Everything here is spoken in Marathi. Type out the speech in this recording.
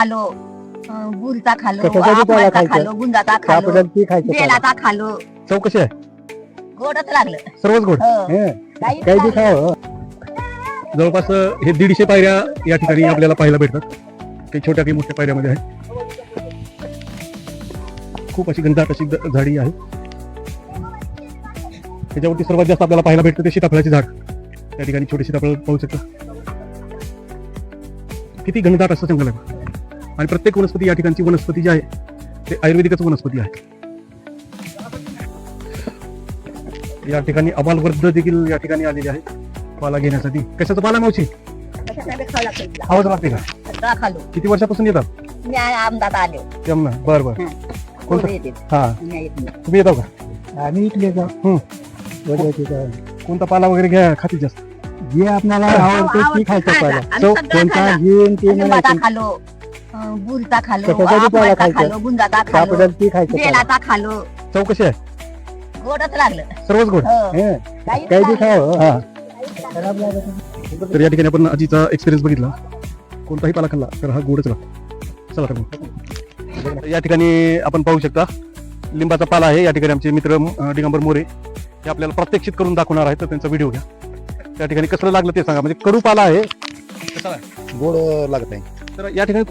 खालो गुलचा खालो कशाचा पाला आंब्याचा खायचा? खालो गुंजाचा खालो सापडेल ती खायचं पाला. बेलाचा खालो चव कशी आहे? गोडच लागलं सर्वच गोड. हो. हं. काहीच काही बी लागलं. खावं. जवळपास हे 150 पायऱ्या या ठिकाणी आपल्याला पाहायला भेटतात. काही छोट्या काही मोठ्या पायऱ्यामध्ये आहे. खूप अशी घनदाट अशी झाडी आहे. त्याच्यावरती सर्वात जास्त आपल्याला पाहायला भेटतं ते सीताफळाचे झाड. त्या ठिकाणी छोटे सीताफळ पाहू शकता. किती घनदाट असं जंगल आहे. आणि प्रत्येक वनस्पती या ठिकाणची वनस्पती जी आहे ते आयुर्वेदिकच वनस्पती आहे. या ठिकाणी अबालवृद्ध देखील या ठिकाणी आलेले आहेत पाला घेण्यासाठी. कशाचा पाला मावशी? कशासाठी खावं लागतं तिला? आवाज लागते का? सगळा खालो किती वर्षापासून येतात? मी आमदात आले जमना. बरं बरं. कोण येते हा मी येत नाही. तुम्ही येतो का? आम्ही इथले जाऊ. हं. वड्याचे जाऊ. कोणता पाला वगैरे घ्या खाती जास्त? जे आपल्याला आवडते ती खायचं पाला. आम्ही चव सगळा कोणता खाल्ला. घेऊन ते लिंबाचा म्हणायचं. खालो गुलचा खालो कशाचा पाला आंब्याचा खायचा? खालो गुंजाचा खालो सापडेल ती खायचं पाला. बेलाचा खालो चव कशी आहे? गोडच लागलं सर्वच गोड. हो. हं. काहीच काही बी लागलं. खावं. हा. खराब लागत नाही. तर या ठिकाणी आपण आजीचा एक्सपिरियन्स बघितला. कोणताही पाला खाल्ला तर हा गोडच लागतो. चला तर मग. या ठिकाणी आपण पाहू शकता लिंबाचा पाला आहे. या ठिकाणी आमचे मित्र दिगंबर मोरे हे आपल्याला प्रात्यक्षिक करून दाखवणार आहेत. तर त्यांचा व्हिडिओ घ्या. त्या ठिकाणी कसं लागलं ते सांगा. म्हणजे कडू पाला आहे. कसा आहे? गोड लागत आहे. तर या ठिकाणी